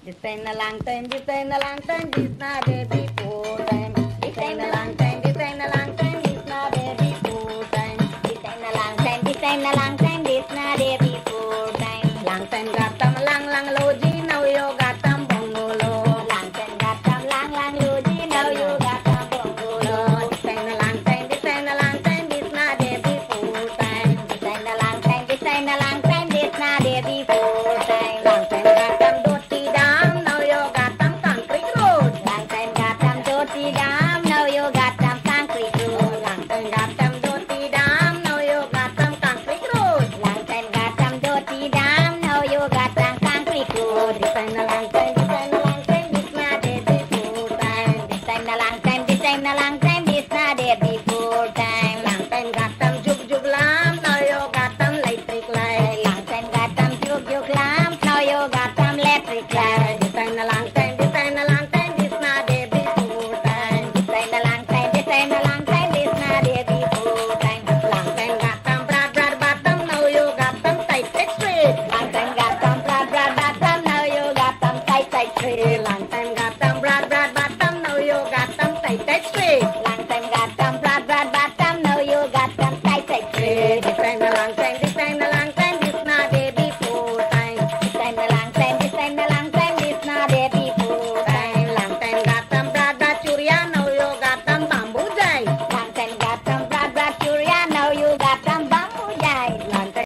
This ain't a long time, this ain't a long time, this not a before time. This ain't a long time, this ain't a long time, this not a before time. This ain't a long time, this ain't a long time, this not a before time. Long time got them long, long logy, now you got them bungalow. Long time got them long, long logy, now you got them bungalow. This ain't a long time, this ain't a long time, this not a before time. This ain't a long time, this ain't a long time, this not a before time. Long time got them dirty dam, now you got them concrete road. Long time got them dirty dam, now you got them concrete road. Long time got them dirty dam, now you got them concrete road. Long time got them dirty dam, now you got them concrete road. This ain't a long time, this ain't a long time, this not a before time. This ain't a long time, this ain't a long time, this not a before time. Long time got them jug lamp, now you got them electric light. Long time got them jug lamp, now you got them electric light. This ain't a long time, this ain't a long time, this not a before time. This ain't a long time, this ain't a long time, this not a before time. Long time got them broad bottom, now you got them tight straight. Long time got them broad bottom, now you got them tight straight. Long time got them broad bottom, now you got them tight straight. Long time got them broad bottom, now you got them tight straight. This ain't a long time, this ain't a long time, this not a before time. This ain't a long time, this ain't a long time, this not a before time. Long time got them broad churia, now you got them bamboo jai. Long time got them broad churia, now you got them bamboo jai. Long time.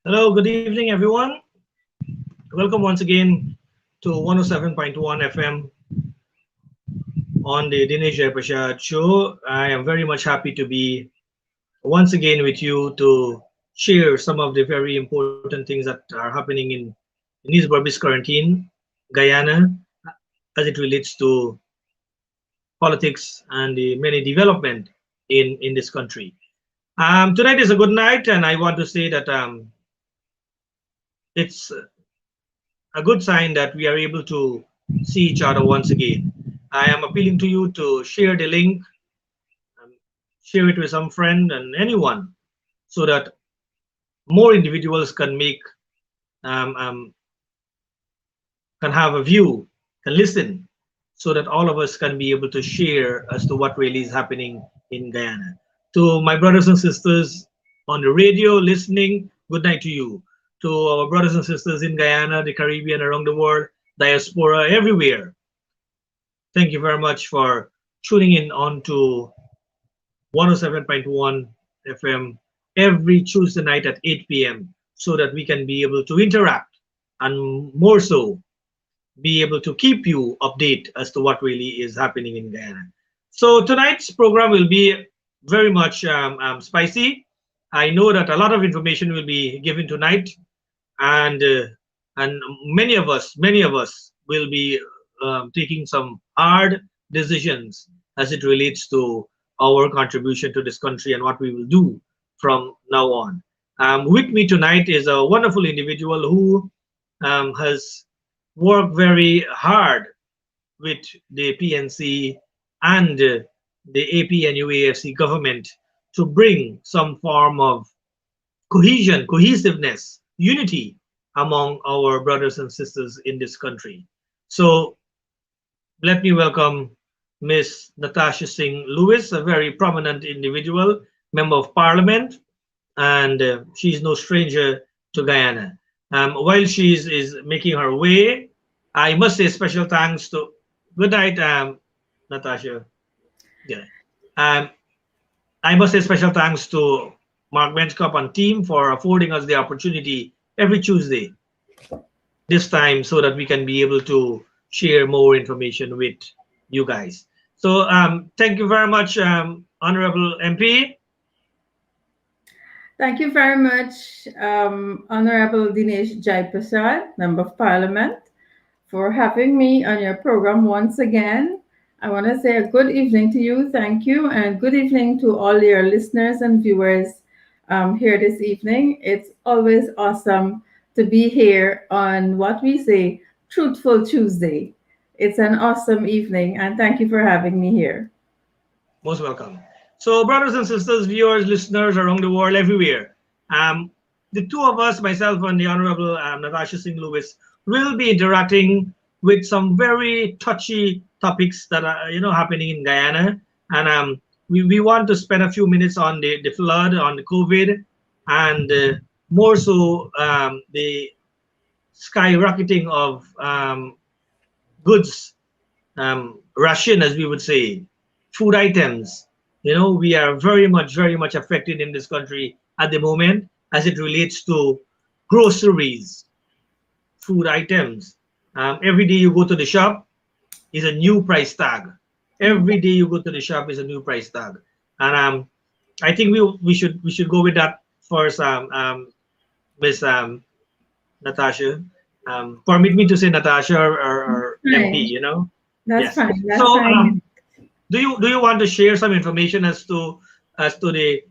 Hello, good evening, everyone. Welcome once again to 107.1 FM on the Dinesh Jaiprashad show. I am very much happy to be once again with you to share some of the very important things that are happening in East Berbice quarantine, Guyana, as it relates to politics and the many development in this country. Tonight is a good night, and I want to say that it's a good sign that we are able to see each other once again. I am appealing to you to share the link, share it with some friend and anyone, so that more individuals can make can have a view, can listen, so that all of us can be able to share as to what really is happening in Guyana. To my brothers and sisters on the radio listening, good night to you. To our brothers and sisters in Guyana, the Caribbean, around the world, diaspora, everywhere, thank you very much for tuning in on to 107.1 FM every Tuesday night at 8 p.m. so that we can be able to interact and more so be able to keep you update as to what really is happening in Guyana. So tonight's program will be very much spicy. I know that a lot of information will be given tonight, and many of us will be taking some hard decisions as it relates to our contribution to this country and what we will do from now on. With me tonight is a wonderful individual who has worked very hard with the PNC and the APNUAFC government to bring some form of cohesion, cohesiveness, unity among our brothers and sisters in this country. So let me welcome Miss Natasha Singh Lewis, a very prominent individual, member of parliament, and she's no stranger to Guyana. While she is making her way, I must say special thanks to, good night, Natasha. Yeah. I must say special thanks to Mark Benchcup and team for affording us the opportunity every Tuesday, this time, so that we can be able to share more information with you guys. So thank you very much, Honorable MP. Thank you very much, Honorable Dinesh Jaiprashad, Member of Parliament, for having me on your program once again. I want to say a good evening to you. Thank you. And good evening to all your listeners and viewers here this evening. It's always awesome to be here on what we say, Truthful Tuesday. It's an awesome evening, and thank you for having me here. Most welcome. So, brothers and sisters, viewers, listeners around the world, everywhere, the two of us, myself and the Honorable Natasha Singh Lewis, will be interacting with some very touchy topics that are happening in Guyana, and we want to spend a few minutes on the flood, on the COVID, and more so the skyrocketing of goods, ration, as we would say, food items. We are very much affected in this country at the moment as it relates to groceries, food items. Every day you go to the shop is a new price tag. Every day you go to the shop is a new price tag, and I think we should go with that first, Miss Natasha. Permit me to say Natasha or MP. Fine. That's Yes. fine. So, That's fine. do you want to share some information as to the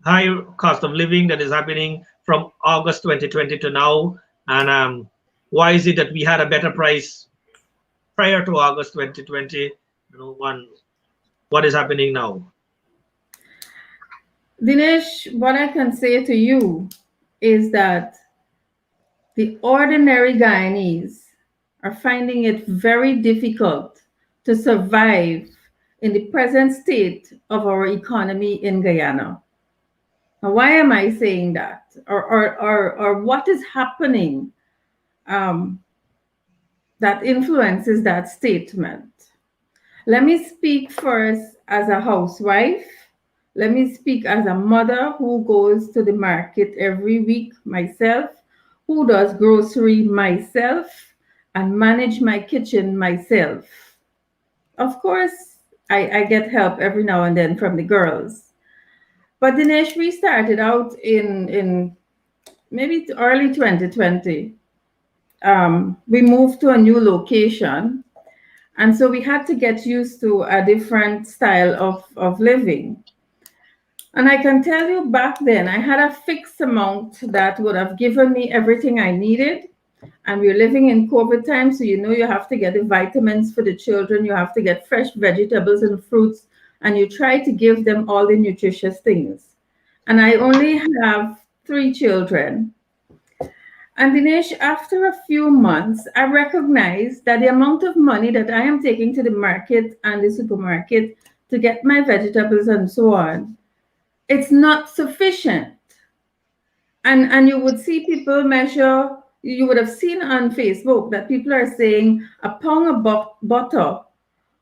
high cost of living that is happening from August 2020 to now, and why is it that we had a better price prior to August 2020? What is happening now? Dinesh, what I can say to you is that the ordinary Guyanese are finding it very difficult to survive in the present state of our economy in Guyana. Now, why am I saying that? Or what is happening um, that influences that statement? Let me speak first as a housewife. Let me speak as a mother who goes to the market every week myself, who does grocery myself, and manage my kitchen myself. Of course, I get help every now and then from the girls. But Dinesh, we started out in maybe early 2020. We moved to a new location, and so we had to get used to a different style of living. And I can tell you back then, I had a fixed amount that would have given me everything I needed. And we're living in COVID time, so you have to get the vitamins for the children, you have to get fresh vegetables and fruits, and you try to give them all the nutritious things. And I only have 3 children. And Dinesh, after a few months, I recognized that the amount of money that I am taking to the market and the supermarket to get my vegetables and so on, it's not sufficient. And you would see people measure, you would have seen on Facebook that people are saying a pound of butter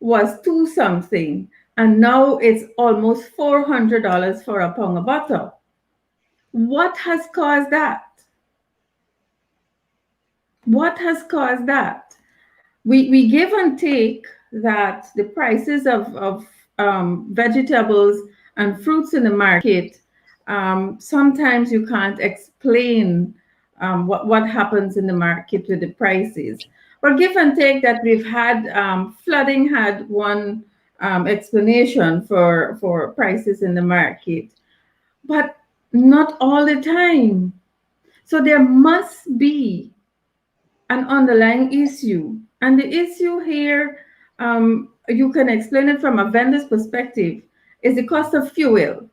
was two something, and now it's almost $400 for a pound of butter. What has caused that? What has caused that? We give and take that the prices of vegetables and fruits in the market, sometimes you can't explain what happens in the market with the prices. But give and take that we've had flooding had one explanation for prices in the market, but not all the time. So there must be an underlying issue. And the issue here, you can explain it from a vendor's perspective, is the cost of fuel.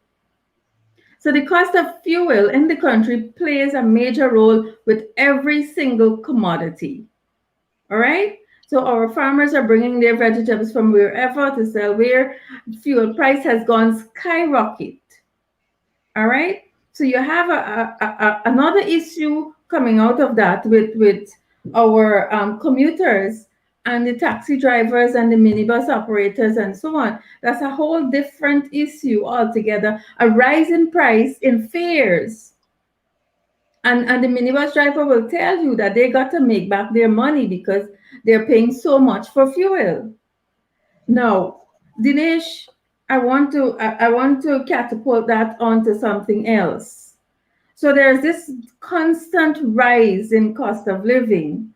So the cost of fuel in the country plays a major role with every single commodity. All right? So our farmers are bringing their vegetables from wherever to sell where fuel price has gone skyrocket. All right? So you have another issue coming out of that with our commuters and the taxi drivers and the minibus operators and so on. That's a whole different issue altogether. A rise in price in fares. And the minibus driver will tell you that they got to make back their money because they're paying so much for fuel. Now, Dinesh, I want to catapult that onto something else. So there's this constant rise in cost of living,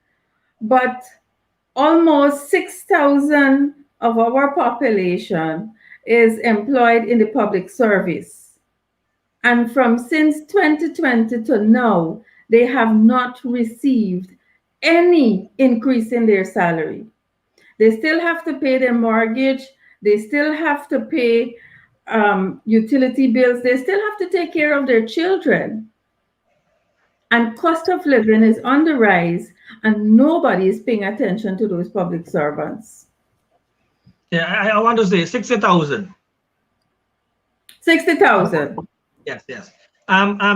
but almost 6,000 of our population is employed in the public service. And from since 2020 to now, they have not received any increase in their salary. They still have to pay their mortgage. They still have to pay utility bills, they still have to take care of their children. And cost of living is on the rise, and nobody is paying attention to those public servants. Yeah, I want to say 60,000. 60,000. Yes, yes.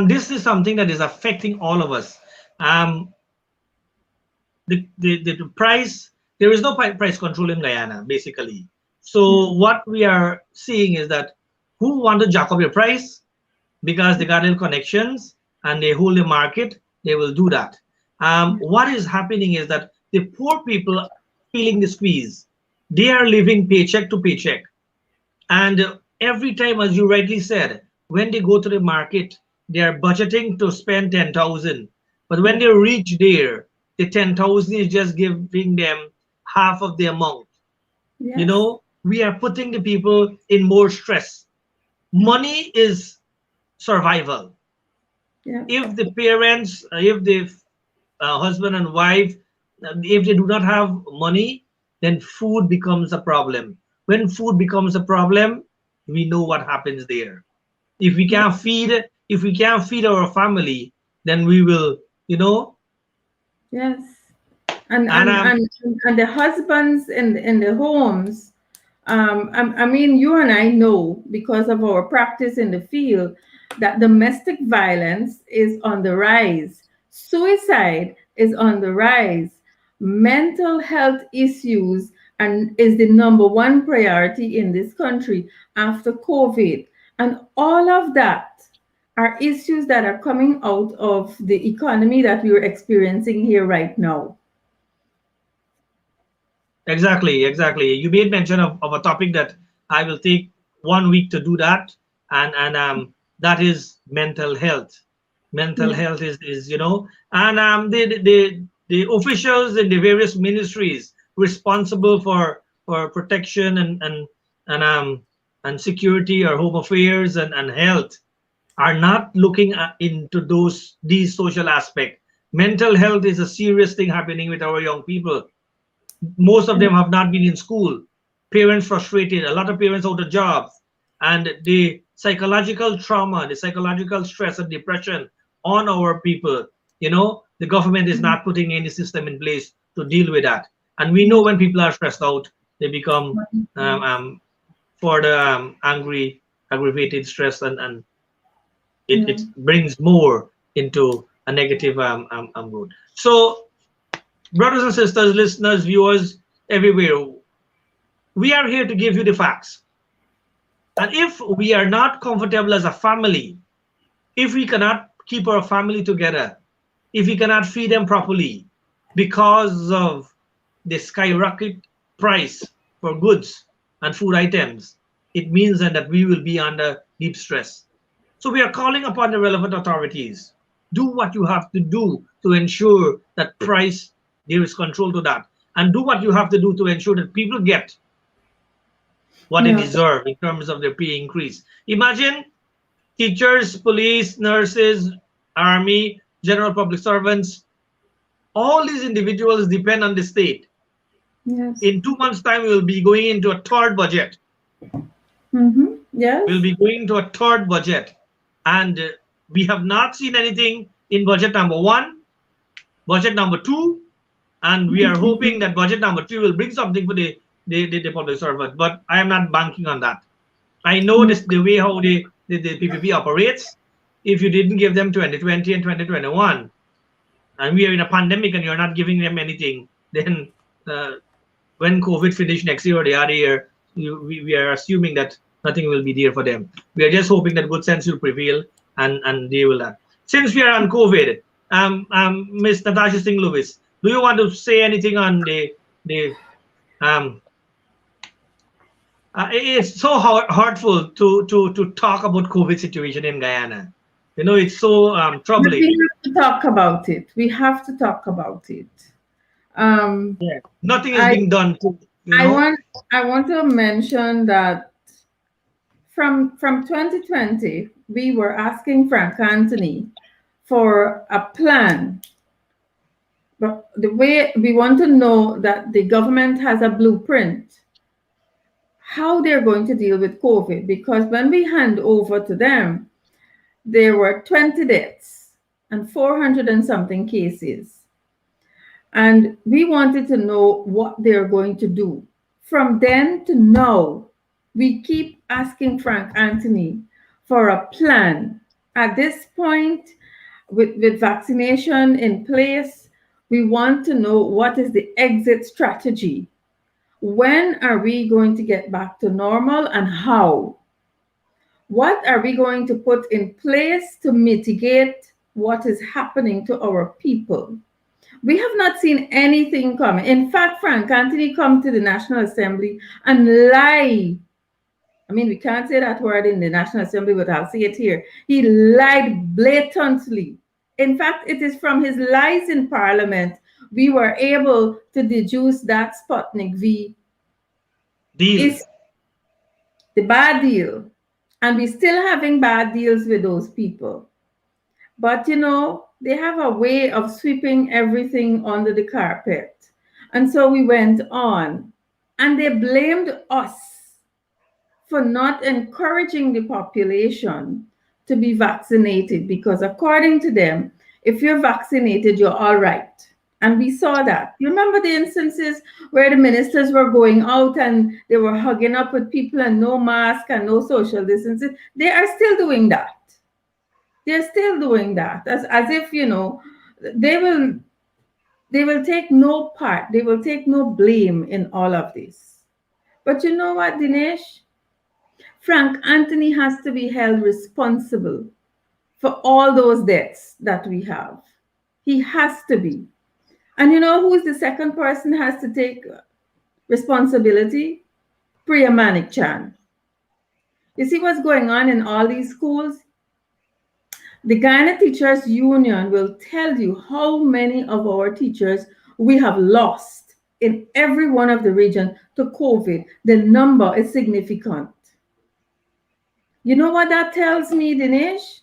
This is something that is affecting all of us. Um, the price, there is no price control in Guyana, basically. So what we are seeing is that who want to jack up your price because they got little connections and they hold the market, they will do that. What is happening is that the poor people feeling the squeeze. They are living paycheck to paycheck. And every time, as you rightly said, when they go to the market, they are budgeting to spend 10,000. But when they reach there, the 10,000 is just giving them half of the amount. You Yes. know, we are putting the people in more stress. Money is survival. Yeah. If the parents, if the husband and wife, if they do not have money, then food becomes a problem. When food becomes a problem, we know what happens there. If we can't feed, if we can't feed our family, then we will, you know, Yes. And and and and, and the husbands in the homes, I mean, you and I know because of our practice in the field that domestic violence is on the rise, suicide is on the rise, mental health issues and is the number one priority in this country after COVID, and all of that are issues that are coming out of the economy that we're experiencing here right now. exactly, exactly. You made mention of a topic that I will take 1 week to do that, and that is mental health. Mental Yeah. health is and the officials in the various ministries responsible for protection and security or home affairs and health are not looking into these social aspects. Mental health is a serious thing happening with our young people. Most of them have not been in school. Parents frustrated, a lot of parents out of jobs, and the psychological trauma, the psychological stress and depression on our people. The government is not putting any system in place to deal with that. And we know when people are stressed out, they become for the angry, aggravated stress, and it Yeah. brings more into a negative mood. So, brothers and sisters, listeners, viewers everywhere, we are here to give you the facts. And if we are not comfortable as a family, if we cannot keep our family together, if we cannot feed them properly because of the skyrocket price for goods and food items, it means then that we will be under deep stress. So we are calling upon the relevant authorities. Do what you have to do to ensure that price, there is control to that. And do what you have to do to ensure that people get what they Yeah. deserve in terms of their pay increase. Imagine teachers, police, nurses, army, general public servants, all these individuals depend on the state. Yes. In 2 months' time, we will be going into a third budget. Mm-hmm. Yes. We'll be going to a third budget. And we have not seen anything in budget number one, budget number two, and we are hoping that budget number three will bring something for the public servant. But I am not banking on that. I know this the way how the PPP operates. If you didn't give them 2020 and 2021, and we are in a pandemic and you're not giving them anything, then when COVID finish next year or the other year, we are assuming that nothing will be there for them. We are just hoping that good sense will prevail and they will. Since we are on COVID, Miss Natasha Singh Lewis, do you want to say anything on the um, it's so hurtful to talk about COVID situation in Guyana. It's so But we troubling. have to talk about it. We have to talk about it. Um, Yeah. Nothing is I being done to, you I know. want I want to mention that from 2020, we were asking Frank Anthony for a plan. But the way we want to know that the government has a blueprint. how they're going to deal with COVID, because when we hand over to them, there were 20 deaths and 400 and something cases. And we wanted to know what they're going to do. From then to now, we keep asking Frank Anthony for a plan. At this point, with vaccination in place, we want to know what is the exit strategy. When are we going to get back to normal and how? What are we going to put in place to mitigate what is happening to our people? We have not seen anything coming. In fact, Frank Anthony come to the National Assembly and lie. I mean, we can't say that word in the National Assembly, but I'll say it here. He lied blatantly. In fact, it is from his lies in Parliament we were able to deduce that Sputnik V Deal. is the bad deal. And we're still having bad deals with those people. But they have a way of sweeping everything under the carpet. And so we went on. And they blamed us for not encouraging the population to be vaccinated, because according to them, if you're vaccinated, you're all right. And we saw that. You remember the instances where the ministers were going out and they were hugging up with people and no mask and no social distancing? They are still doing that. They're still doing that as if, they will take no part, they will take no blame in all of this. But you know what, Dinesh? Frank Anthony has to be held responsible for all those deaths that we have. He has to be. And you know who's the second person has to take responsibility? Priya Manik Chan. You see what's going on in all these schools? The Ghana Teachers Union will tell you how many of our teachers we have lost in every one of the region to COVID. The number is significant. You know what that tells me, Dinesh?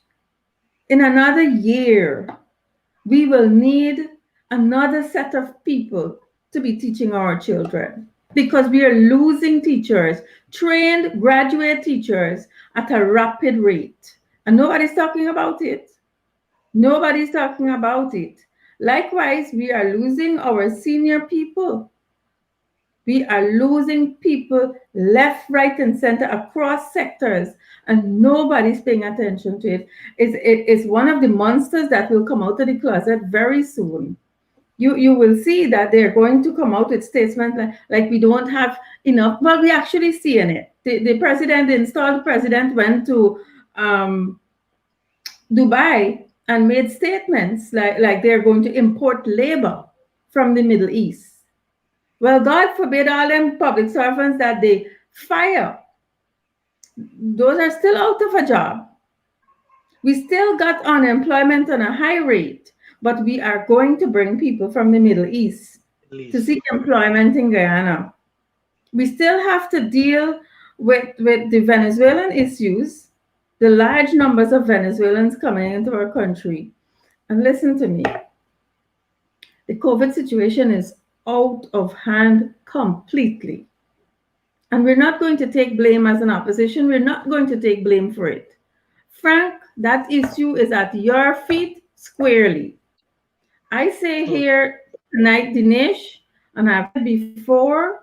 In another year, we will need another set of people to be teaching our children, because we are losing teachers, trained graduate teachers, at a rapid rate. And nobody's talking about it. Nobody's talking about it. Likewise, we are losing our senior people. We are losing people left, right, and center across sectors, and nobody's paying attention to it. It's one of the monsters that will come out of the closet very soon. You will see that they're going to come out with statements like we don't have enough. Well, we're actually seeing it. The president, the installed president, went to Dubai and made statements like they're going to import labor from the Middle East. Well, God forbid all them public servants that they fire. Those are still out of a job. We still got unemployment on a high rate, but we are going to bring people from the Middle East to seek employment in Guyana. We still have to deal with the Venezuelan issues, the large numbers of Venezuelans coming into our country. And listen to me, the COVID situation is out of hand completely. And we're not going to take blame as an opposition. We're not going to take blame for it. Frank, that issue is at your feet squarely. I say here tonight, Dinesh, and I've said before,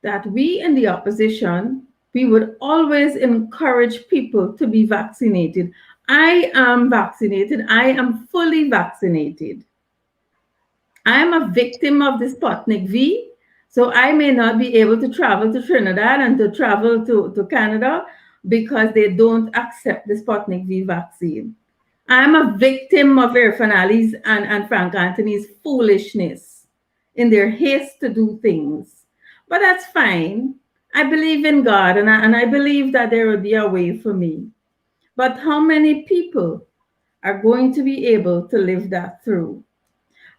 that we in the opposition, we would always encourage people to be vaccinated. I am vaccinated. I am fully vaccinated. I am a victim of the Sputnik V, so I may not be able to travel to Trinidad and to travel to Canada because they don't accept the Sputnik V vaccine. I'm a victim of Irfan Ali's and Frank Anthony's foolishness in their haste to do things. But that's fine. I believe in God, and I believe that there will be a way for me. But how many people are going to be able to live that through?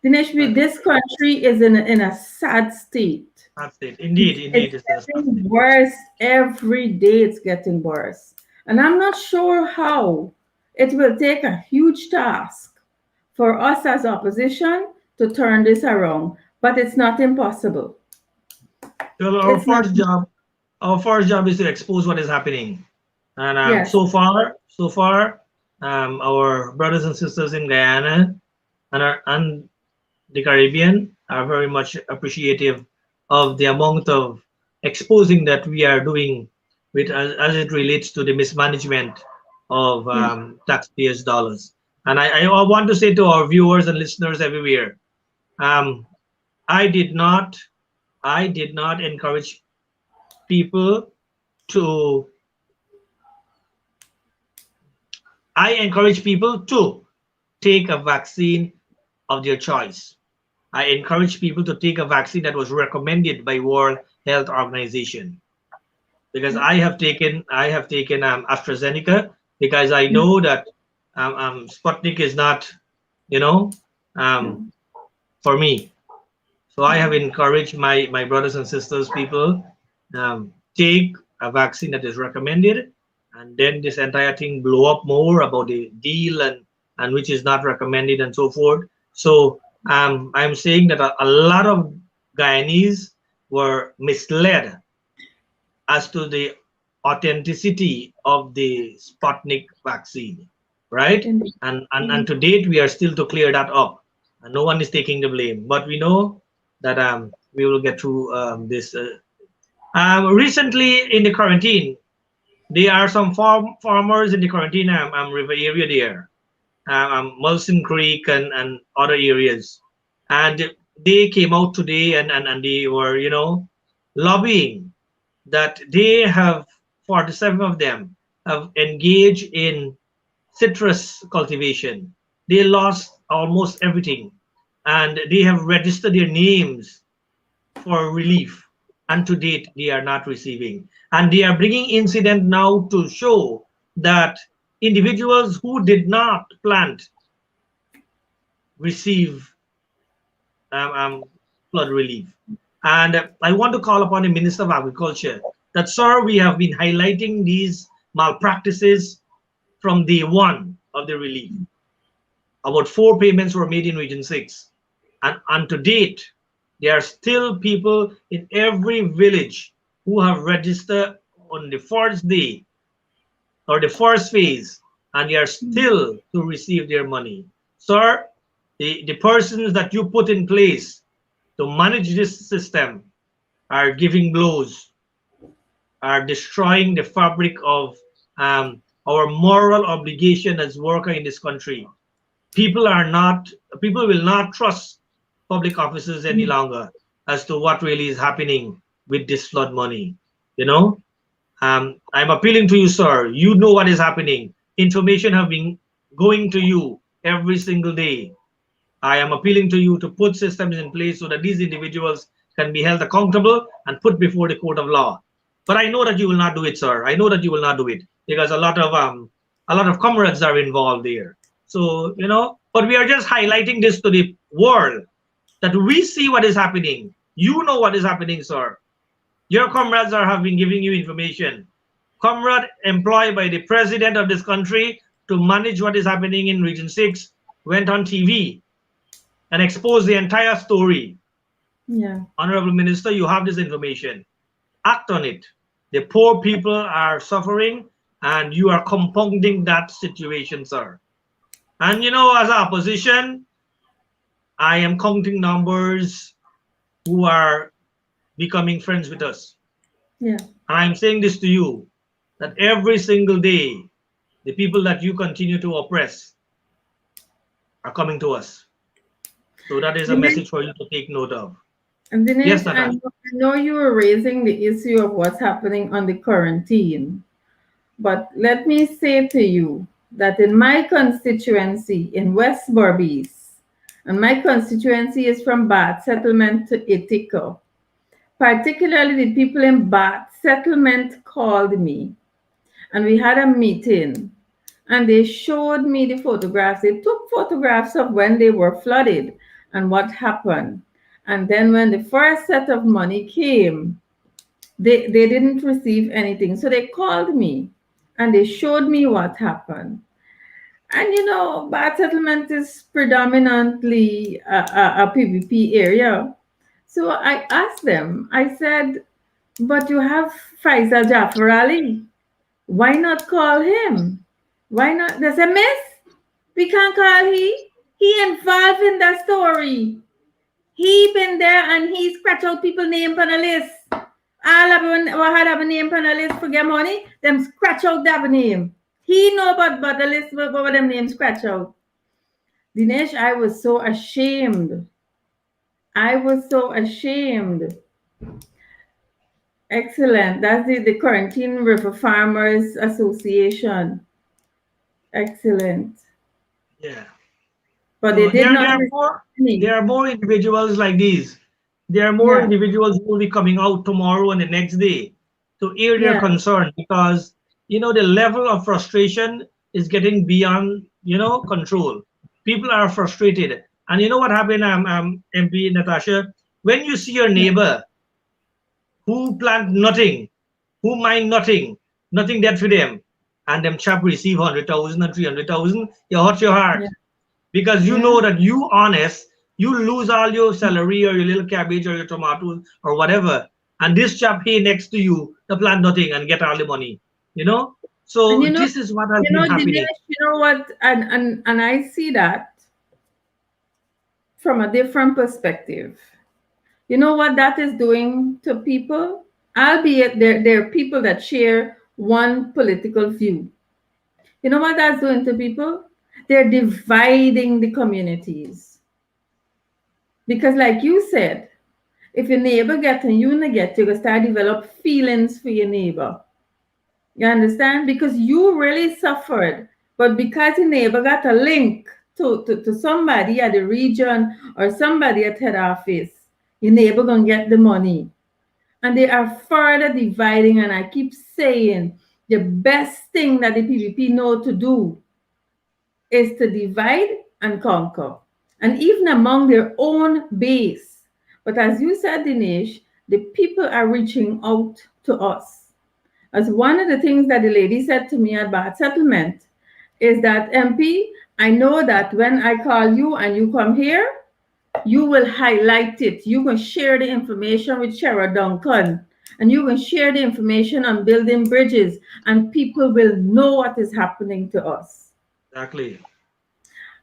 Dinesh, this country is in a sad state. That's it. Indeed. It's getting worse. Every day it's getting worse. And I'm not sure how. It will take a huge task for us as opposition to turn this around, but it's not impossible. Well, our first job our first job is to expose what is happening. And Yes. so far, our brothers and sisters in Guyana and the Caribbean are very much appreciative of the amount of exposing that we are doing with as it relates to the mismanagement of Yeah. taxpayers' dollars. And I want to say to our viewers and listeners everywhere, um, I did not I did not encourage people to I encourage people to take a vaccine of their choice. I encourage people to take a vaccine that was recommended by World Health Organization, because Yeah. I have taken AstraZeneca, because I know that Sputnik is not, you know Yeah. um, for me. So I Yeah. have encouraged my brothers and sisters, people, take a vaccine that is recommended, and then this entire thing blow up more about the deal and which is not recommended and so forth. So I'm saying that a lot of Guyanese were misled as to the authenticity of the Sputnik vaccine, right? Indeed. And Indeed. to date, we are still to clear that up, and no one is taking the blame. But we know that we will get through this. Recently, in the quarantine, there are some farmers in the quarantine river area there, Mulson Creek and other areas, and they came out today and they were, lobbying that they have 47 of them have engaged in citrus cultivation. They lost almost everything, and they have registered their names for relief, and to date they are not receiving. And they are bringing incident now to show that individuals who did not plant receive um, um, flood relief. And I want to call upon the Minister of Agriculture that, sir, we have been highlighting these malpractices from day one of the relief. About four payments were made in Region 6. And to date, there are still people in every village who have registered on the first day or the first phase, and they are still to receive their money. Sir, the persons that you put in place to manage this system are giving blows, are destroying the fabric of our moral obligation as worker in this country. People are not, people will not trust public officers any longer as to what really is happening with this flood money. You know, I'm appealing to you, sir. You know what is happening. Information have been going to you every single day. I am appealing to you to put systems in place so that these individuals can be held accountable and put before the court of law. But I know that you will not do it, sir. I know that you will not do it because a lot of comrades are involved there. So but we are just highlighting this to the world that we see what is happening. You know what is happening, sir. Your comrades have been giving you information. Comrade employed by the president of this country to manage what is happening in Region 6 went on TV and exposed the entire story. Yeah. Honorable Minister, you have this information. Act on it. The poor people are suffering, and you are compounding that situation, sir. And as an opposition, I am counting numbers who are becoming friends with us. Yeah. And I'm saying this to you that every single day, the people that you continue to oppress are coming to us. So that is a Dinesh, message for you to take note of. and Yes, Dinesh, Natasha. I know you were raising the issue of what's happening on the quarantine, but let me say to you that in my constituency in West Berbice, and my constituency is from Bath Settlement to Itiko, particularly the people in Bath Settlement called me and we had a meeting and they showed me the photographs. They took photographs of when they were flooded and what happened. And then when the first set of money came, they didn't receive anything. So they called me and they showed me what happened. And Bad Settlement is predominantly a PVP area. So I asked them, I said, But you have Faisal Jafar Ali. Why not call him? Why not? They say, Miss, we can't call he. He involved in that story. He been there and he scratch out people name on the list. All of them who had a name on the list for get money, them scratch out that name. He know about the list what them names scratch out. Dinesh, I was so ashamed. I was so ashamed. Excellent. That's the Quarantine River Farmers Association. Excellent. Yeah. But they So did not there are listen more to me. there are more individuals like these. There are more Yeah, individuals who will be coming out tomorrow and the next day to air their yeah, concern, because the level of frustration is getting beyond control. People are frustrated, and you know what happened, MP Natasha, when you see your yeah, neighbor who plant nothing, who mine nothing, nothing that for them, and them chap receive 100,000 and 300,000, you hurt your heart, yeah, because you yeah. know that you honest, you lose all your salary or your little cabbage or your tomatoes or whatever, and this chap here next to you, the plant nothing and get all the money, you know. And So this is what has been happening. Dinesh, you know what? And I see that from a different perspective. You know what that is doing to people? Albeit there are people that share one political view. You know what that's doing to people? They're dividing the communities. Because like you said, if your neighbor get and you not get, you're gonna start develop feelings for your neighbor. You understand? Because you really suffered, but because your neighbor got a link to somebody at the region or somebody at head office, your neighbor gonna get the money. And they are further dividing, and I keep saying the best thing that the PVP know to do is to divide and conquer, and even among their own base. But as you said, Dinesh, the people are reaching out to us. As one of the things that the lady said to me about settlement is that, MP, I know that when I call you and you come here, you will highlight it. You can share the information with Shara Duncan, and you can share the information on building bridges, and people will know what is happening to us. Exactly.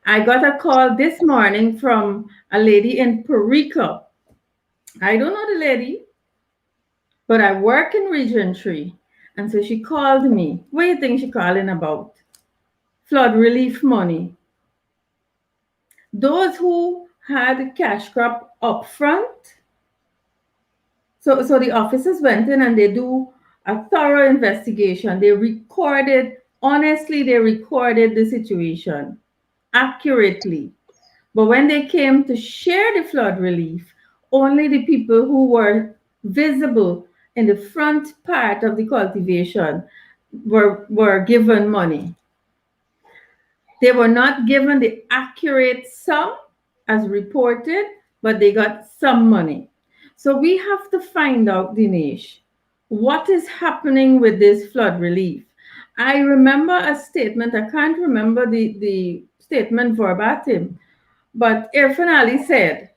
I got a call this morning from a lady in Perica. I don't know the lady, but I work in Region 3. And so she called me. What do you think she calling about? Flood relief money. Those who had cash crop up front. So the officers went in and they do a thorough investigation. They recorded, honestly, they recorded the situation accurately. But when they came to share the flood relief, only the people who were visible in the front part of the cultivation were given money. They were not given the accurate sum as reported, but they got some money. So we have to find out, Dinesh, what is happening with this flood relief. I remember a statement, I can't remember the statement verbatim, but Irfan Ali said,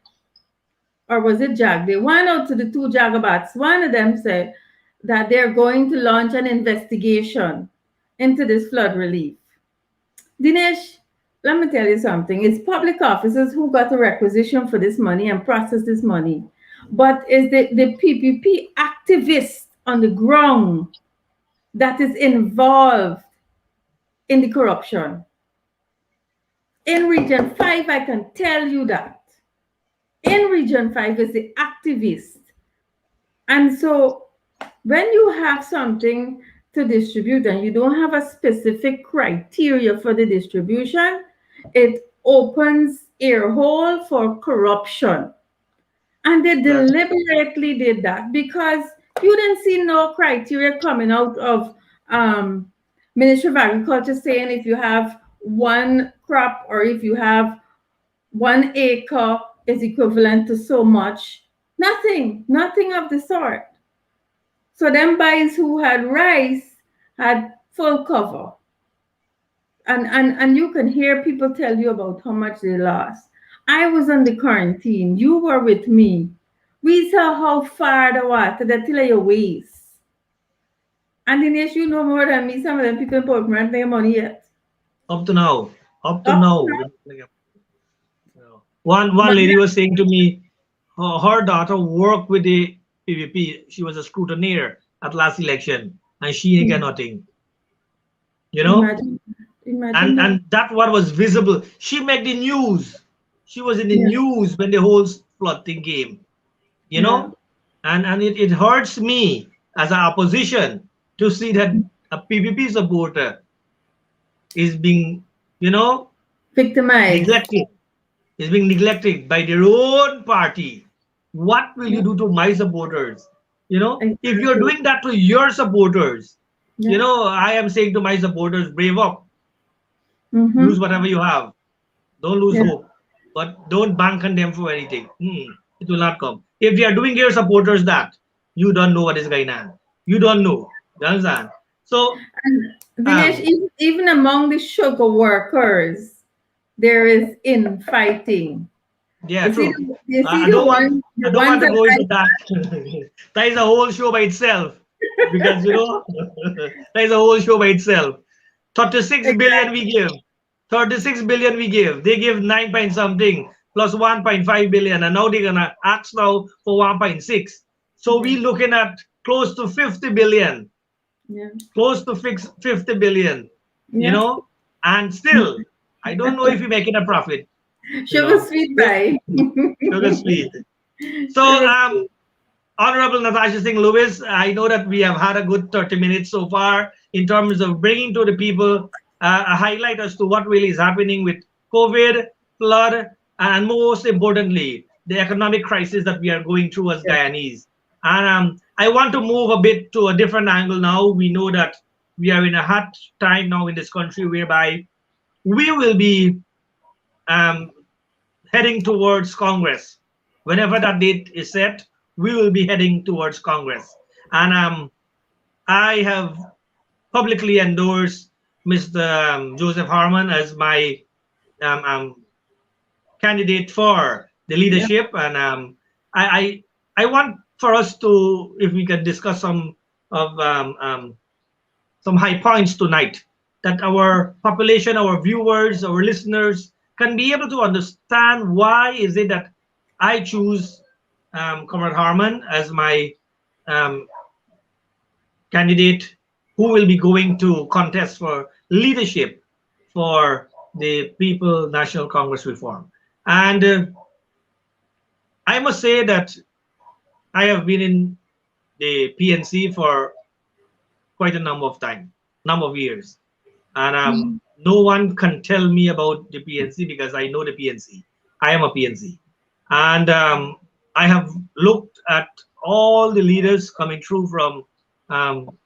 or was it Jag? They went out to the two Jagabats. One of them said that they're going to launch an investigation into this flood relief. Dinesh, let me tell you something. It's public officers who got a requisition for this money and process this money. But it's the PPP activists on the ground that is involved in the corruption. In Region 5, I can tell you that. In Region 5 is the activist. And so when you have something to distribute and you don't have a specific criteria for the distribution, it opens ear hole for corruption. And they Exactly. deliberately did that because you didn't see no criteria coming out of Ministry of Agriculture saying if you have one crop or if you have 1 acre is equivalent to so much. Nothing of the sort. So them boys who had rice had full cover. And you can hear people tell you about how much they lost. I was on the quarantine. You were with me We saw how far the water that till your waist. And Dinesh, you know more than me. Some of them people in Portland, their money yet. Up to now, up to Up to now. now. One But lady was saying to me, her daughter worked with the PVP. She was a scrutineer at last election, and she didn't get yeah, nothing. You know, imagine, imagine and that. that what was visible. She made the news. She was in the Yeah, news when the whole flood thing came. You yeah. know, and it hurts me as an opposition to see that a PVP supporter is being, you know, Victimized. neglected. Is being neglected by their own party. What will you Yeah, do to my supporters? If you're exactly. doing that to your supporters, Yeah. I am saying to my supporters, brave up, use Mm-hmm. whatever you have, don't lose Yeah. hope, but don't bank on them for anything. It will not come. If you are doing your supporters that, you don't know what is going on. You don't know. You understand? So, And Dinesh, um, even among the sugar workers, there is infighting. yeah, You see, true. you see I don't want. the I don't ones want to that go into like, that. That is a whole show by itself, because that is a whole show by itself. 36 billion we exactly. give. 36 billion we give. They give 9 point something plus 1.5 billion, and now they're gonna ask now for 1.6. So Yeah, we looking at close to 50 billion, yeah, close to 50 billion. You yeah. know, and still, I don't know if you're making a profit. You Sugar know, sweet Still, pie. sugar sweet. So, Sugar sweet. Honorable Natasha Singh Lewis, I know that we have had a good 30 minutes so far in terms of bringing to the people a highlight as to what really is happening with COVID, flood, and most importantly, the economic crisis that we are going through as Yeah. Guyanese. And I want to move a bit to a different angle now. We know that we are in a hot time now in this country whereby we will be um, heading towards Congress. Whenever that date is set, we will be heading towards Congress. And I have publicly endorsed Mr. Joseph Harman as my um, um, candidate for the Yeah. leadership. And I want for us to, if we can discuss of some high points tonight, that our population, our viewers, our listeners can be able to understand why is it that I choose Comrade Harman as my um, candidate who will be going to contest for leadership for the People National Congress Reform. And I must say that I have been in the PNC for quite a number of years. And Mhm. no one can tell me about the PNC because I know the PNC. I am a PNC. And I have looked at all the leaders coming through from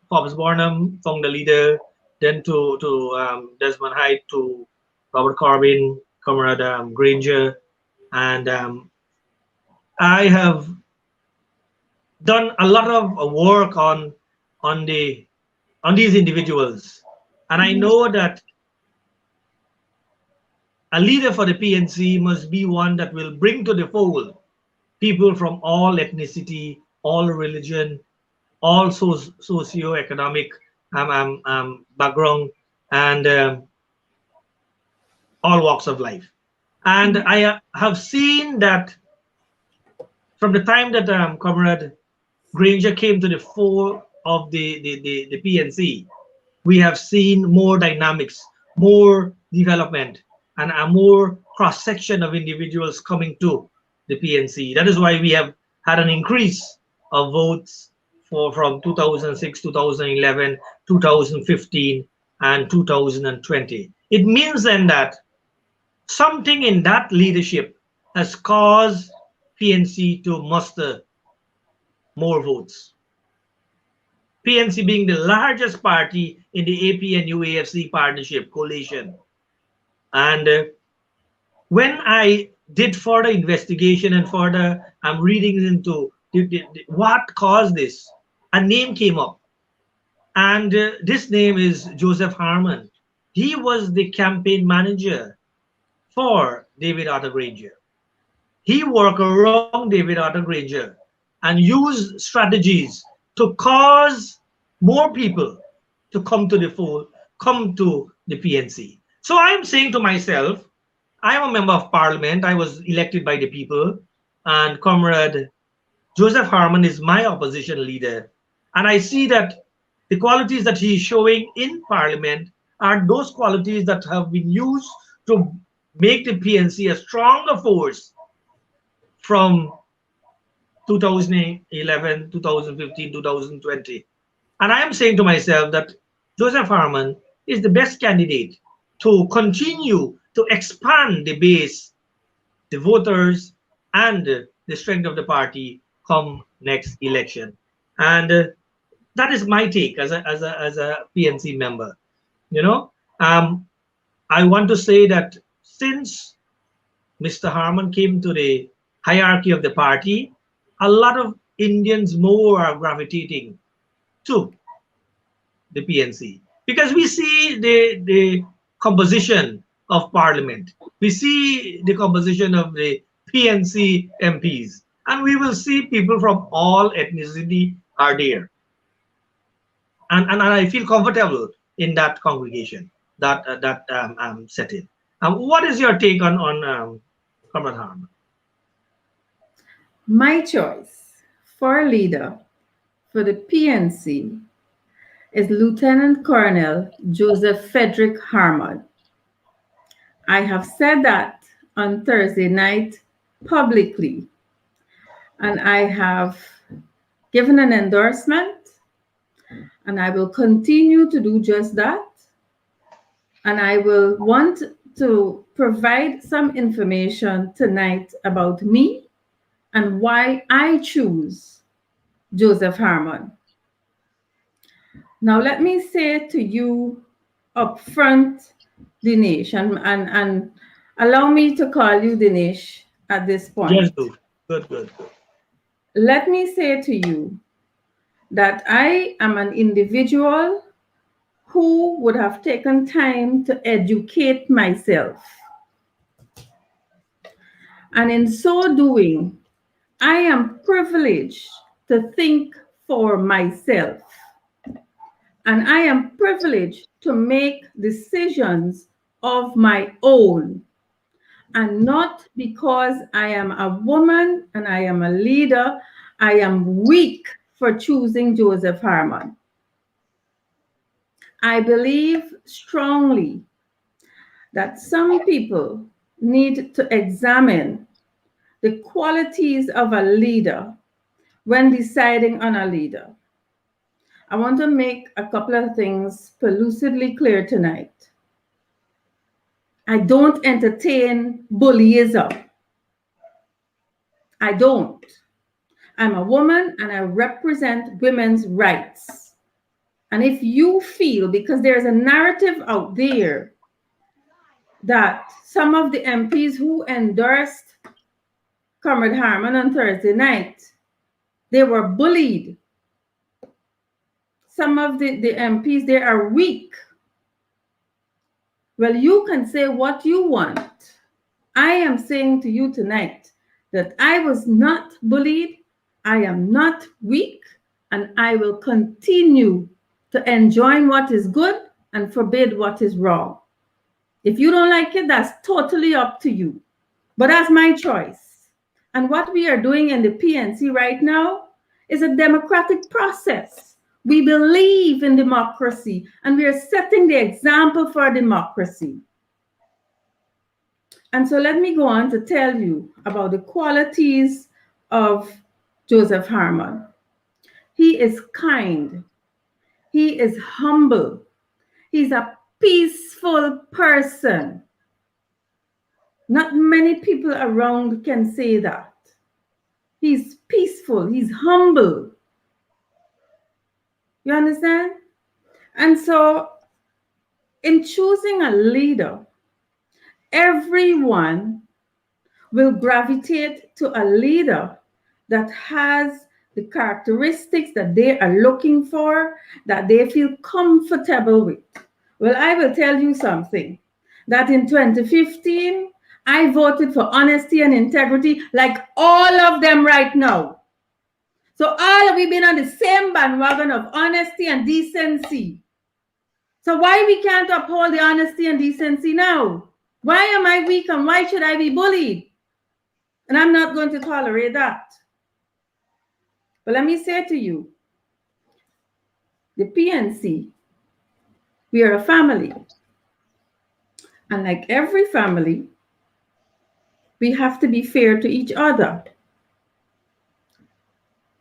Forbes Barnum, Fong the leader, then to Desmond Hyde, to Robert Corbyn, Comrade Granger. And I have done a lot of work on the on these individuals. And I Yeah. know that a leader for the PNC must be one that will bring to the fold people from all ethnicity, all religion, all socio-economic background, and all walks of life. And Yeah. I have seen that from the time that Comrade Granger came to the fore of the PNC, we have seen more dynamics, more development, and a more cross section of individuals coming to the PNC. That is why we have had an increase of votes for from 2006, 2011, 2015, and 2020. It means then that something in that leadership has caused PNC to muster more votes. PNC being the largest party in the APNU AFC partnership coalition. And when I did further investigation and further reading into what caused this, a name came up. And this name is Joseph Harman. He was the campaign manager for David Arthur Granger. He worked around David Arthur Granger. and use strategies to cause more people to come to the fold, come to the PNC. So I'm saying to myself, I'm a member of parliament. I was elected by the people, and Comrade Joseph Harman is my opposition leader. And I see that the qualities that he is showing in parliament are those qualities that have been used to make the PNC a stronger force from 2011, 2015, 2020. And I am saying to myself that Joseph Harman is the best candidate to continue to expand the base, the voters, and the strength of the party come next election. And that is my take as a PNC member. You know, I want to say that since Mr. Harman came to the hierarchy of the party, a lot of Indians more are gravitating to the PNC because we see the composition of parliament, we see the composition of the PNC MPs, and we will see people from all ethnicity are there, and I feel comfortable in that congregation, that setting. What is your take on Comrade Harman? My choice for leader for the PNC is Lieutenant Colonel Joseph Frederick Harman. I have said that on Thursday night publicly, and I have given an endorsement, and I will continue to do just that. And I will want to provide some information tonight about me and why I choose Joseph Harman. Now, let me say to you up front, Dinesh, and allow me to call you Dinesh at this Yes, point. do. Good. Let me say to you that I am an individual who would have taken time to educate myself. And in so doing, I am privileged to think for myself. And I am privileged to make decisions of my own. And not because I am a woman and I am a leader, I am weak for choosing Joseph Harman. I believe strongly that some people need to examine the qualities of a leader when deciding on a leader. I want to make a couple of things lucidly clear tonight. I don't entertain bullyism. I don't. I'm a woman and I represent women's rights. And if you feel, because there's a narrative out there that some of the MPs who endorsed Comrade Harman on Thursday night, they were bullied. Some of the MPs, they are weak. Well, you can say what you want. I am saying to you tonight that I was not bullied, I am not weak, and I will continue to enjoin what is good and forbid what is wrong. If you don't like it, that's totally up to you. But that's my choice. And what we are doing in the PNC right now is a democratic process. We believe in democracy, and we are setting the example for democracy. And so let me go on to tell you about the qualities of Joseph Harman. He is kind. He is humble. He's a peaceful person. Not many people around can say that. He's peaceful. He's humble. You understand? And so in choosing a leader, everyone will gravitate to a leader that has the characteristics that they are looking for, that they feel comfortable with. Well, I will tell you something, that in 2015, I voted for honesty and integrity like all of them right now. So all of we been on the same bandwagon of honesty and decency. So why we can't uphold the honesty and decency now? Why am I weak and why should I be bullied? And I'm not going to tolerate that. But let me say to you, the PNC, we are a family. And like every family, we have to be fair to each other.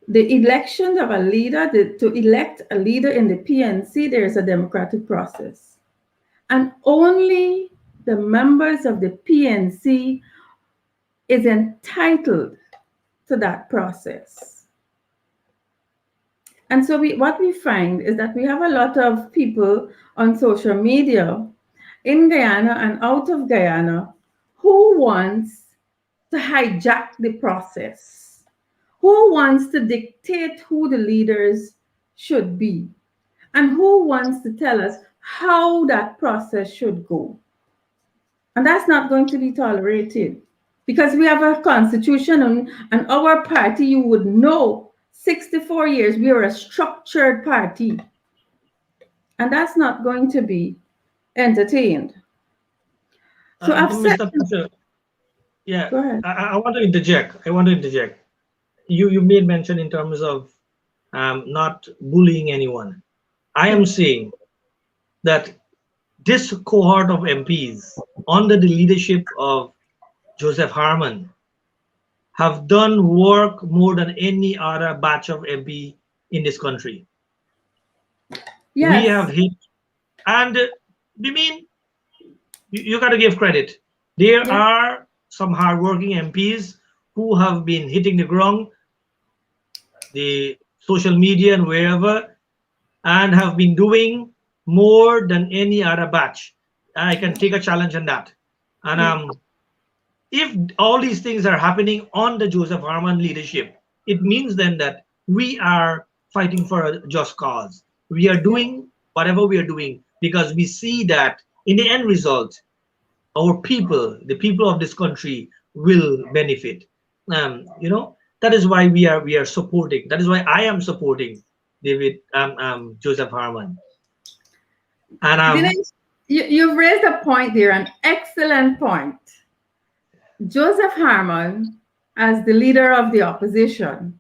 The election of a leader, to elect a leader in the PNC, there is a democratic process. And only the members of the PNC is entitled to that process. And so what we find is that we have a lot of people on social media in Guyana and out of Guyana who wants to hijack the process, who wants to dictate who the leaders should be, and who wants to tell us how that process should go. And that's not going to be tolerated because we have a constitution and our party, you would know, 64 years, we are a structured party. And that's not going to be entertained. So I've said, Mr. Pasha, yeah, go ahead. I want to interject. I want to interject. You made mention in terms of not bullying anyone. I am saying that this cohort of MPs, under the leadership of Joseph Harman, have done work more than any other batch of MP in this country. Yes. We have hit, and we mean, you got to give credit. There are some hardworking MPs who have been hitting the ground, the social media and wherever, and have been doing more than any other batch. I can take a challenge on that. And if all these things are happening on the Joseph Harman leadership, it means then that we are fighting for a just cause. We are doing whatever we are doing because we see that in the end result, our people, the people of this country, will benefit. That is why we are supporting. That is why I am supporting David Joseph Harman. And Dinesh, you've raised a point there, an excellent point. Joseph Harman, as the leader of the opposition,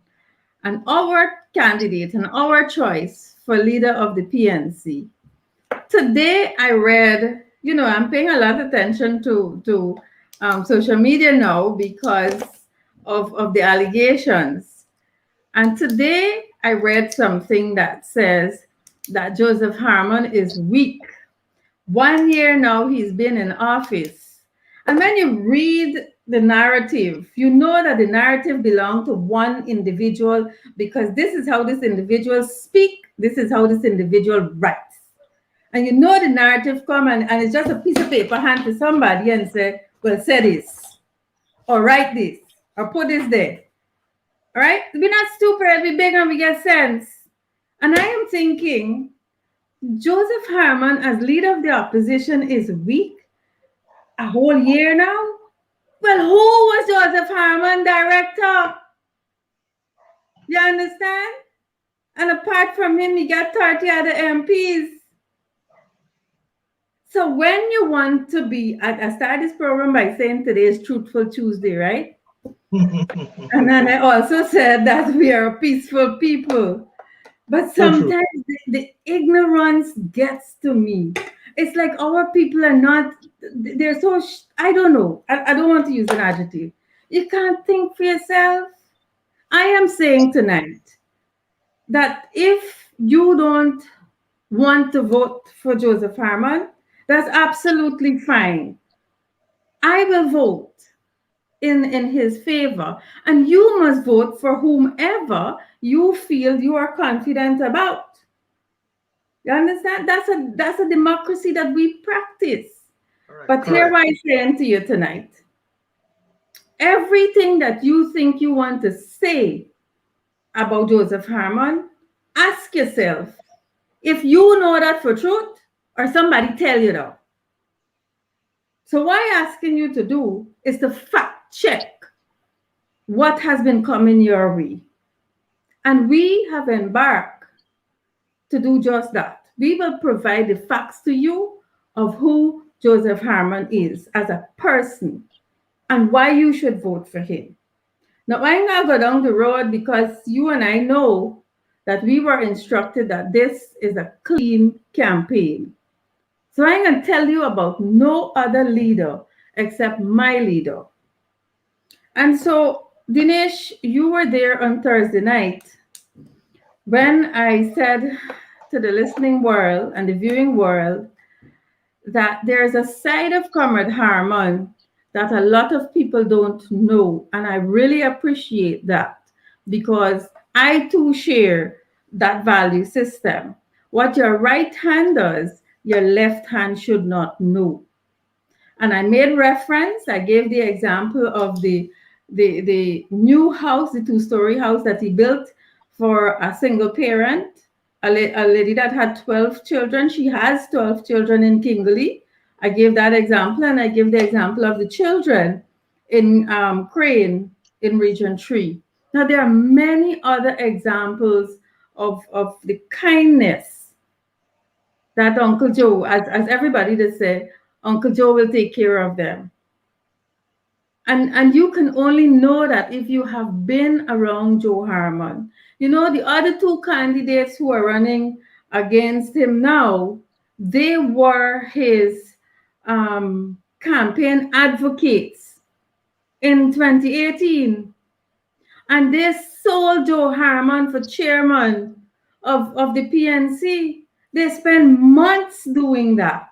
and our candidate and our choice for leader of the PNC. Today I read, I'm paying a lot of attention to social media now because of the allegations. And today I read something that says that Joseph Harman is weak. 1 year now he's been in office. And when you read the narrative, you know that the narrative belongs to one individual because this is how this individual speaks, this is how this individual writes. And you know the narrative come and it's just a piece of paper hand to somebody and say, well, say this, or write this, or put this there. All right? We're not stupid, we're big and we get sense. And I am thinking, Joseph Harman as leader of the opposition is weak a whole year now? Well, who was Joseph Harman director? You understand? And apart from him, he got 30 other MPs. So when you want to be, I started this program by saying today is Truthful Tuesday, right? And then I also said that we are a peaceful people. But sometimes the ignorance gets to me. It's like our people are not, they're so, I don't know. I don't want to use an adjective. You can't think for yourself. I am saying tonight that if you don't want to vote for Joseph Harman, that's absolutely fine. I will vote in his favor, and you must vote for whomever you feel you are confident about. You understand? That's a democracy that we practice. Right, but here I saying to you tonight, everything that you think you want to say about Joseph Harman, ask yourself if you know that for truth or somebody tell you that. So what I'm asking you to do is to fact check what has been coming your way. And we have embarked to do just that. We will provide the facts to you of who Joseph Harmon is as a person and why you should vote for him. Now, I'm going to go down the road because you and I know that we were instructed that this is a clean campaign. So I'm going to tell you about no other leader except my leader. And so, Dinesh, you were there on Thursday night when I said to the listening world and the viewing world that there's a side of Comrade Harmon that a lot of people don't know. And I really appreciate that because I too share that value system. What your right hand does, your left hand should not know. And I made reference, I gave the example of the new house, the two-story house that he built for a single parent, a lady that had 12 children. She has 12 children in Kingley. I gave that example, and I give the example of the children in Crane in Region 3. Now, there are many other examples of the kindness that Uncle Joe, as everybody does say, Uncle Joe will take care of them. And you can only know that if you have been around Joe Harmon. You know, the other two candidates who are running against him now, they were his campaign advocates in 2018. And they sold Joe Harmon for chairman of the PNC. They spent months doing that.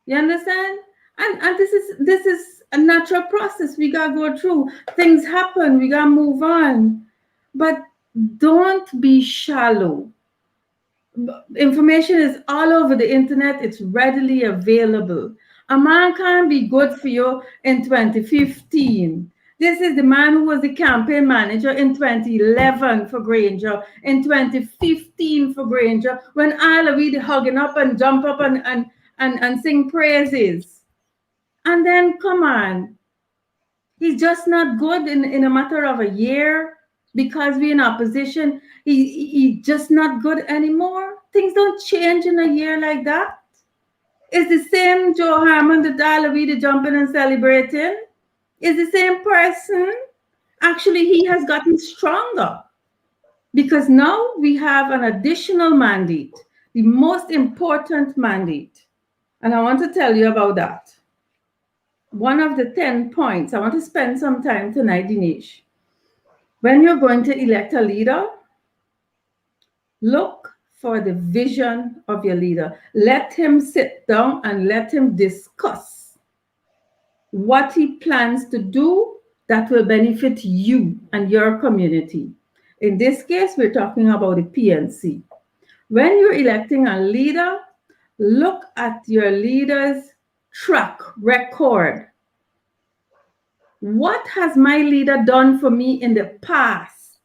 You understand? And this is a natural process we gotta go through. Things happen, we gotta move on. But don't be shallow. Information is all over the internet, it's readily available. A man can't be good for you in 2015. This is the man who was the campaign manager in 2011 for Granger, in 2015 for Granger, when all of we hugging up and jump up and sing praises. And then, come on, he's just not good in a matter of a year because we're in opposition. He's just not good anymore. Things don't change in a year like that. It's the same Joe Harmon that all of we jumping and celebrating. It's the same person. Actually, he has gotten stronger because now we have an additional mandate, the most important mandate. And I want to tell you about that. One of the 10 points, I want to spend some time tonight, Dinesh. When you're going to elect a leader, look for the vision of your leader. Let him sit down and let him discuss what he plans to do that will benefit you and your community. In this case, we're talking about the PNC. When you're electing a leader, look at your leader's track record. What has my leader done for me in the past?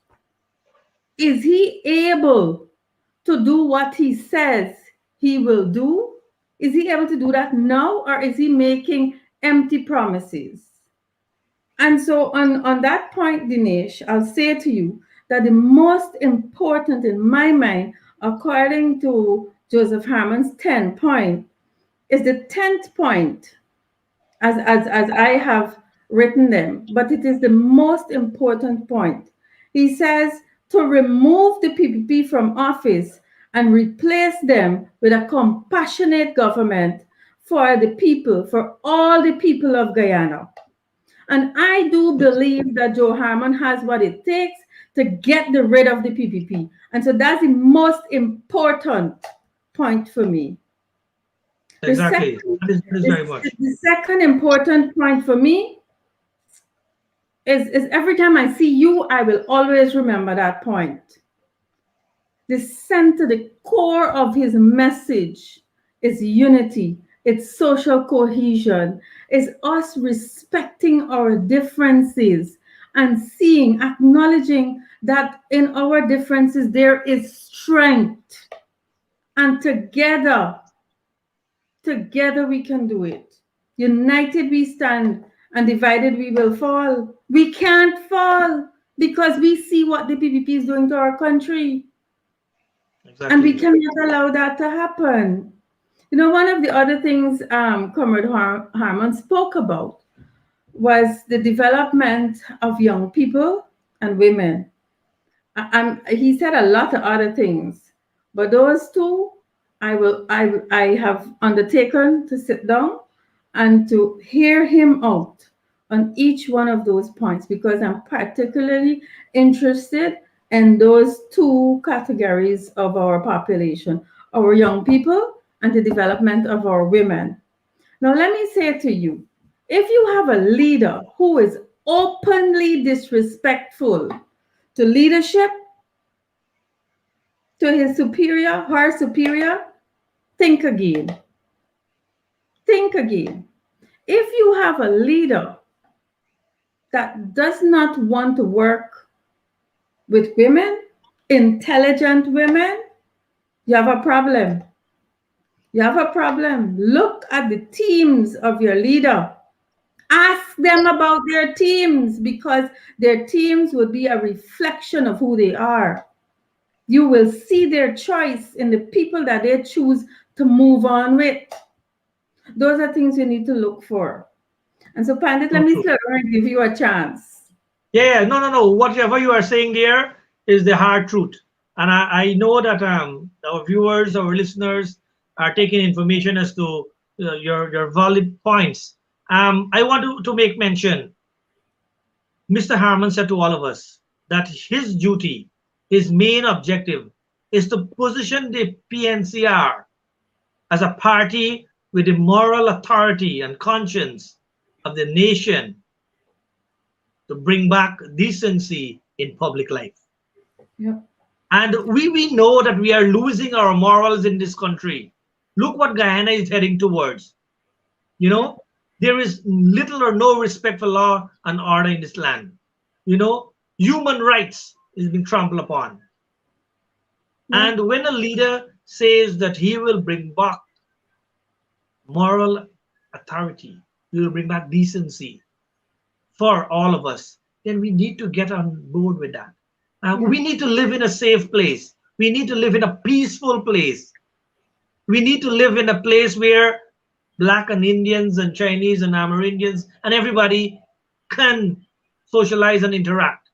Is he able to do what he says he will do? Is he able to do that now, or is he making empty promises? And so on that point, Dinesh, I'll say to you that the most important in my mind, according to Joseph Harmon's 10 point, is the 10th point, as I have written them, but it is the most important point. He says to remove the PPP from office and replace them with a compassionate government for the people, for all the people of Guyana. And I do believe that Joe Harmon has what it takes to get rid of the PPP. And so that's the most important point for me. Exactly. That is very much. The second important point for me is every time I see you, I will always remember that point. The center, the core of his message is unity. It's social cohesion. It's us respecting our differences and seeing, acknowledging that in our differences there is strength. And together we can do it. United we stand and divided we will fall. We can't fall. because we see what the PPP is doing to our country, and we Exactly. cannot allow that to happen. You know, one of the other things Comrade Harmon spoke about was the development of young people and women. He said a lot of other things, but those two, I have undertaken to sit down and to hear him out on each one of those points because I'm particularly interested in those two categories of our population, our young people and the development of our women. Now, let me say to you, if you have a leader who is openly disrespectful to leadership, to his superior, her superior, think again. Think again. If you have a leader that does not want to work with women, intelligent women, you have a problem. You have a problem. Look at the teams of your leader. Ask them about their teams because their teams will be a reflection of who they are. You will see their choice in the people that they choose to move on with. Those are things you need to look for. And so, Pandit, let So me true. slow down and give you a chance. Yeah, yeah, no, no, no. Whatever you are saying there is the hard truth. And I know that our viewers, our listeners are taking information as to your valid points. I want to make mention, Mr. Harman said to all of us that his duty, his main objective is to position the PNCR as a party with the moral authority and conscience of the nation to bring back decency in public life. Yep. And we know that we are losing our morals in this country. Look what Guyana is heading towards. You Yep. know, there is little or no respect for law and order in this land. Human rights is being trampled upon. Yep. And when a leader says that he will bring back moral authority, he will bring back decency for all of us, then we need to get on board with that. Yeah. We need to live in a safe place. We need to live in a peaceful place. We need to live in a place where Black and Indians and Chinese and Amerindians and everybody can socialize and interact.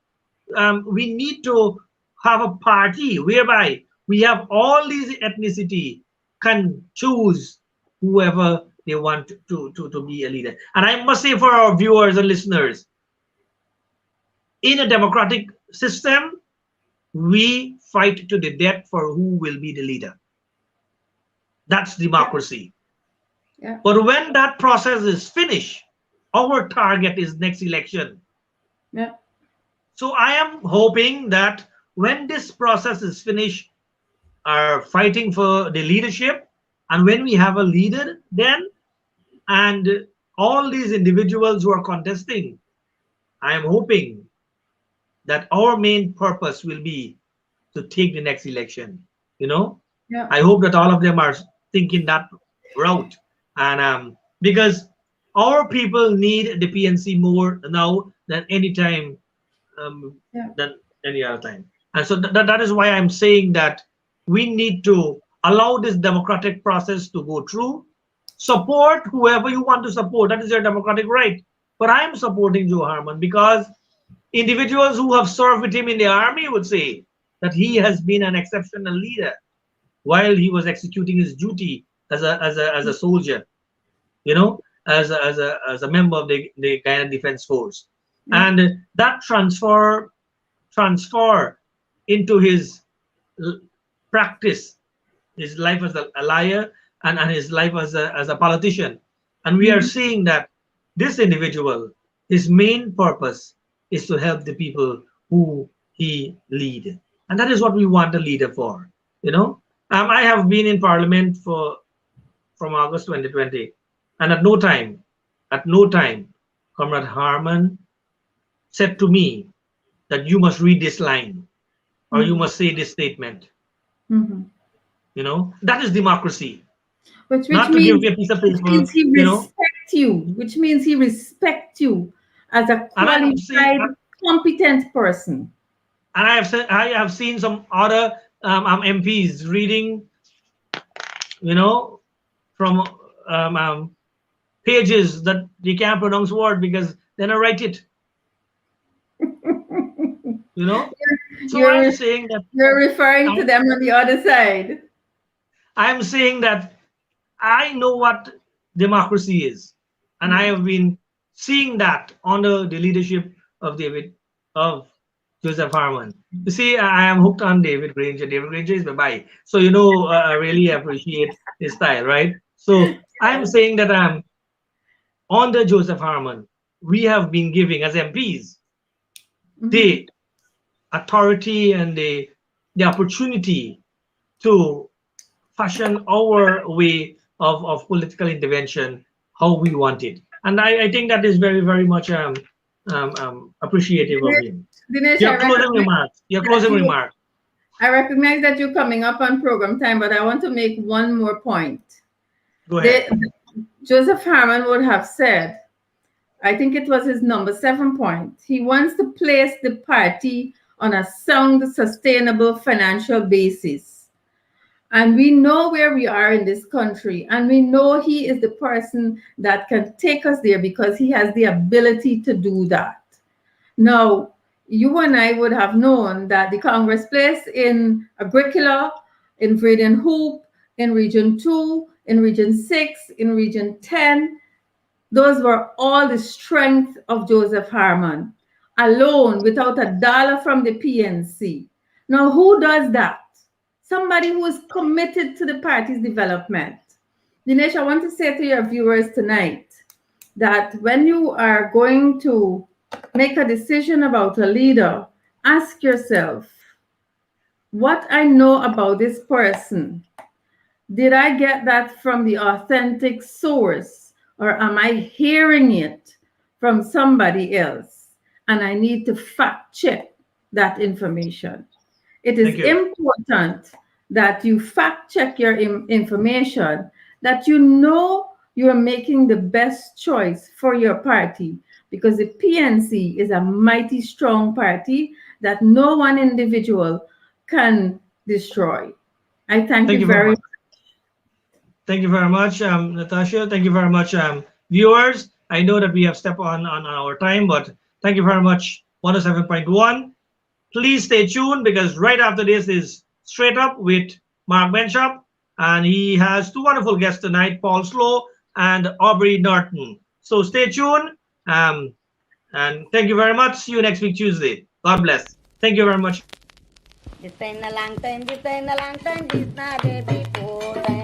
We need to have a party whereby we have all these ethnicity can choose whoever they want to be a leader. And I must say for our viewers and listeners, in a democratic system, we fight to the death for who will be the leader. That's Yeah. democracy. Yeah. But when that process is finished, our target is next election. Yeah. So I am hoping that when this process is finished, are fighting for the leadership, and when we have a leader, then and all these individuals who are contesting, I am hoping that our main purpose will be to take the next election. You know, Yeah. I hope that all of them are thinking that route, and because our people need the PNC more now than any time, um, Yeah. than any other time. And so that is why I'm saying that we need to allow this democratic process to go through. Support whoever you want to support. That is your democratic right. But I'm supporting Joe Harman because individuals who have served with him in the army would say that he has been an exceptional leader while he was executing his duty as a soldier, as a member of the Guyana Defense Force. Yeah. And that transfer into his practice, his life as a liar, and his life as a politician. And we are Mhm. seeing that this individual, his main purpose is to help the people who he lead. And that is what we want a leader for. You know, I have been in parliament from August 2020, and at no time, Comrade Harman said to me that you must read this line or you Mhm. must say this statement. Mhm. That is democracy. Which Not to give means me a piece of which paper, means he respect you. Which means he respect you as a and I am saying, qualified competent person. And I have seen some other MPs reading, you know, from pages that they can't pronounce word because they don't write it. You know, so You're I'm re- saying that you're referring to I, them on the other side. I'm saying that I know what democracy is, and I Mm. have been seeing that under the leadership of of Joseph Harmon. You see, I am hooked on David Granger. David Granger is my bye. So you know, I really appreciate his style, right? So I'm saying that under Joseph Harmon, we have been giving as MPs Mhm. the authority and the opportunity to fashion our way of political intervention how we want it. And I think that is very, very much appreciative of Dinesh, him. Dinesh, Your closing remarks. Your that closing you, remark. I recognize that you're coming up on program time, but I want to make one more point. Go ahead. They, Joseph Harmon would have said, I think it was his number 7 point. He wants to place the party on a sound, sustainable financial basis. And we know where we are in this country, and we know he is the person that can take us there because he has the ability to do that. Now, you and I would have known that the Congress place in Agricola, in Vreden Hoop, in Region 2, in Region 6, in Region 10, those were all the strength of Joseph Harmon, alone, without a dollar from the PNC. Now, who does that? Somebody who is committed to the party's development. Dinesh, I want to say to your viewers tonight that when you are going to make a decision about a leader, ask yourself, what I know about this person, did I get that from the authentic source, or am I hearing it from somebody else? And I need to fact check that information. It is Thank you. important that you fact check your information, that you know you're making the best choice for your party, because the PNC is a mighty strong party that no one individual can destroy. I thank Thank you you very very much. Thank you very much, Natasha. Thank you very much, viewers. I know that we have stepped on our time, but thank you very much. 107.1. Please stay tuned because right after this is Straight Up with Mark Benchop, and he has two wonderful guests tonight, Paul Slow and Aubrey Norton. So stay tuned, and thank you very much. See you next week, Tuesday. God bless. Thank you very much. This time na lang time, this time na lang time, this na baby po time.